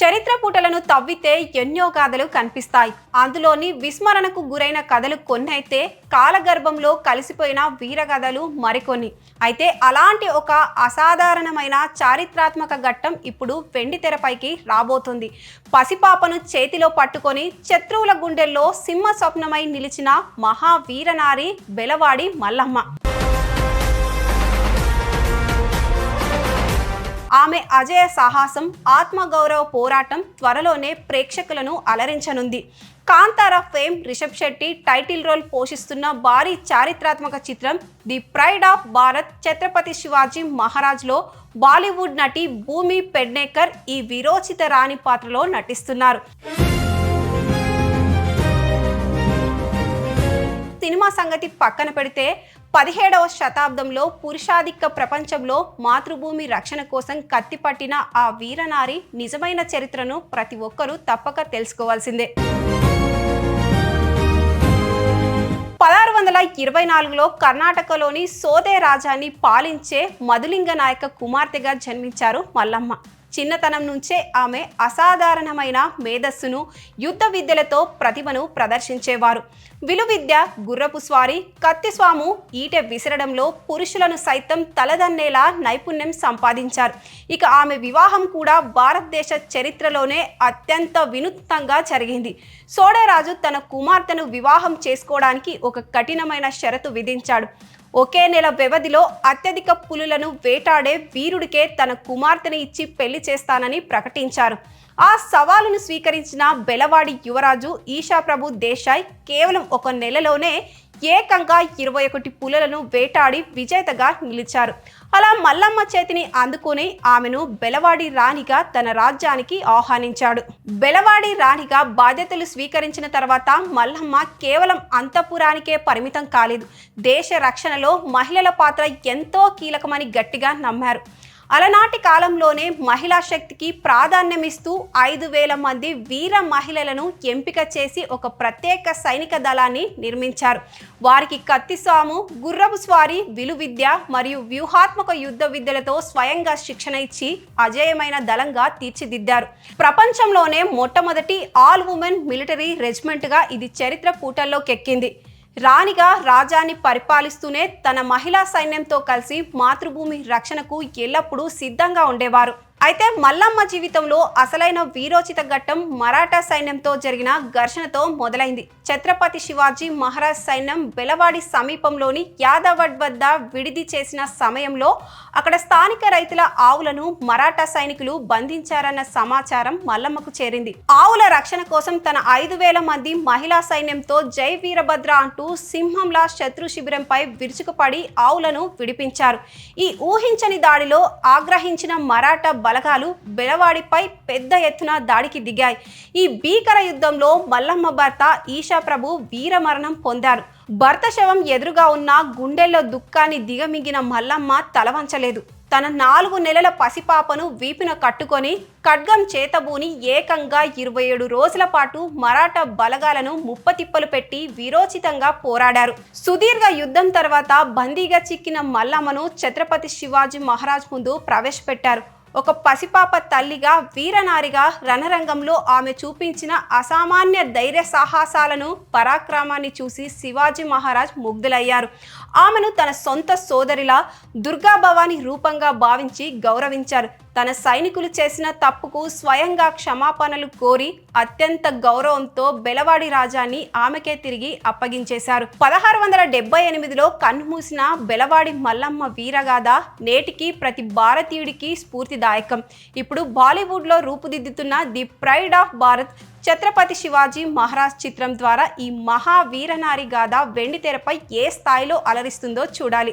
చరిత్ర పుటలను తవ్వితే ఎన్నో గాథలు కనిపిస్తాయి. అందులోని విస్మరణకు గురైన కథలు కొన్నైతే కాలగర్భంలో కలిసిపోయిన వీరగాథలు మరికొన్ని. అయితే అలాంటి ఒక అసాధారణమైన చారిత్రాత్మక ఘట్టం ఇప్పుడు వెండితెరపైకి రాబోతుంది. పసిపాపను చేతిలో పట్టుకొని శత్రువుల గుండెల్లో సింహ స్వప్నమై నిలిచిన మహావీరనారి బెలవాడి మల్లమ్మ. ఆమె అజేయ సాహసం, ఆత్మగౌరవ పోరాటం త్వరలోనే ప్రేక్షకులను అలరించనుంది. Kantara fame Rishab Shetty title role పోషిస్తున్న భారీ చారిత్రాత్మక చిత్రం the pride of Bharat Chhatrapati Shivaji మహారాజ్లో బాలీవుడ్ నటి భూమి పెడ్నేకర్ ఈ విరోచిత రాణి పాత్రలో నటిస్తున్నారు. సినిమా సంగతి పక్కన పెడితే 17వ శతాబ్దంలో పురుషాధిక్య ప్రపంచంలో మాతృభూమి రక్షణ కోసం కత్తిపట్టిన ఆ వీరనారి నిజమైన చరిత్రను ప్రతి ఒక్కరూ తప్పక తెలుసుకోవాల్సిందే. 1624లో కర్ణాటకలోని సోదే రాజాన్ని పాలించే మధులింగ నాయక కుమార్తెగా జన్మించారు మల్లమ్మ. చిన్నతనం నుంచే ఆమె అసాధారణమైన మేధస్సును, యుద్ధ విద్యలతో ప్రతిభను ప్రదర్శించేవారు. విలువిద్య, గుర్రపు స్వారీ, కత్తిస్వాము, ఈటె విసరడంలో పురుషులను సైతం తలదన్నేలా నైపుణ్యం సంపాదించారు. ఇక ఆమె వివాహం కూడా భారతదేశ చరిత్రలోనే అత్యంత వినూత్నంగా జరిగింది. సోడేరాజు తన కుమార్తెను వివాహం చేసుకోవడానికి ఒక కఠినమైన షరతు విధించాడు. ఒకే నెల వ్యవధిలో అత్యధిక పులులను వేటాడే వీరుడికే తన కుమార్తెను ఇచ్చి పెళ్లి చేస్తానని ప్రకటించారు. ఆ సవాలును స్వీకరించిన బెలవాడి యువరాజు ఈశాప్రభు దేశాయ్ కేవలం ఒక నెలలోనే ఏకంగా 21 పులులను వేటాడి విజేతగా నిలిచారు. అలా మల్లమ్మ చేతిని అందుకుని ఆమెను బెలవాడి రాణిగా తన రాజ్యానికి ఆహ్వానించాడు. బెలవాడి రాణిగా బాధ్యతలు స్వీకరించిన తర్వాత మల్లమ్మ కేవలం అంతఃపురానికే పరిమితం కాలేదు. దేశ రక్షణలో మహిళల పాత్ర ఎంతో కీలకమని గట్టిగా నమ్మారు. అలనాటి కాలంలోనే మహిళా శక్తికి ప్రాధాన్యమిస్తూ 5000 మంది వీర మహిళలను ఎంపిక చేసి ఒక ప్రత్యేక సైనిక దళాన్ని నిర్మించారు. వారికి కత్తిస్వాము, గుర్రపు స్వారీ, విలువిద్య మరియు వ్యూహాత్మక యుద్ధ విద్యలతో స్వయంగా శిక్షణ ఇచ్చి అజేయమైన దళంగా తీర్చిదిద్దారు. ప్రపంచంలోనే మొట్టమొదటి ఆల్ ఉమెన్ మిలిటరీ రెజిమెంట్గా ఇది చరిత్ర పూటల్లోకెక్కింది. రాణిగా రాజ్యాన్ని పరిపాలిస్తూనే తన మహిళా సైన్యంతో కలిసి మాతృభూమి రక్షణకు ఎల్లప్పుడూ సిద్ధంగా ఉండేవారు. అయితే మల్లమ్మ జీవితంలో అసలైన వీరోచిత ఘట్టం మరాఠా సైన్యంతో జరిగిన ఘర్షణతో మొదలైంది. ఛత్రపతి శివాజీ మహారాజ్ సైన్యం బెలవాడి సమీపంలోని యాదవడ్ వద్ద విడిది చేసిన సమయంలో అక్కడ స్థానిక రైతుల ఆవులను మరాఠా సైనికులు బంధించారన్న సమాచారం మల్లమ్మకు చేరింది. ఆవుల రక్షణ కోసం తన 5000 మంది మహిళా సైన్యంతో జై వీరభద్ర అంటూ సింహంలా శత్రు శిబిరంపై విరుచుకుపడి ఆవులను విడిపించారు. ఈ ఊహించని దాడిలో ఆగ్రహించిన మరాఠా బలగాలు బెలవాడిపై పెద్ద ఎత్తున దాడికి దిగాయి. ఈ భీకర యుద్ధంలో మల్లమ్మ భర్త ఈశాప్రభు వీరమరణం పొందారు. భర్త శవం ఎదురుగా ఉన్న గుండెల్లో దుఃఖాన్ని దిగమింగిన మల్లమ్మ తలవంచలేదు. తన 4 నెలల పసిపాపను వీపున కట్టుకొని ఖడ్గం చేతబూని ఏకంగా 27 రోజుల పాటు మరాఠా బలగాలను ముప్పతిప్పలు పెట్టి వీరోచితంగా పోరాడారు. సుదీర్ఘ యుద్ధం తర్వాత బందీగా చిక్కిన మల్లమ్మను ఛత్రపతి శివాజీ మహారాజ్ ముందు ప్రవేశపెట్టారు. ఒక పసిపాప తల్లిగా, వీరనారిగా రణరంగంలో ఆమె చూపించిన అసామాన్య ధైర్య సాహసాలను, పరాక్రమాన్ని చూసి శివాజీ మహారాజ్ ముగ్ధులయ్యారు. ఆమెను తన సొంత సోదరిలా, దుర్గా భవాని రూపంగా భావించి గౌరవించారు. తన సైనికులు చేసిన తప్పుకు స్వయంగా క్షమాపణలు కోరి అత్యంత గౌరవంతో బెలవాడి రాజ్యాన్ని ఆమెకే తిరిగి అప్పగించేశారు. 1678లో కన్నుమూసిన బెలవాడి మల్లమ్మ వీరగాథ నేటికి ప్రతి భారతీయుడికి స్ఫూర్తిదాయకం. ఇప్పుడు బాలీవుడ్లో రూపుదిద్దుతున్న the pride of Bharat Chhatrapati Shivaji Maharaj చిత్రం ద్వారా ఈ మహావీరనారి గాథ వెండితెరపై ఏ స్థాయిలో అలరిస్తుందో చూడాలి.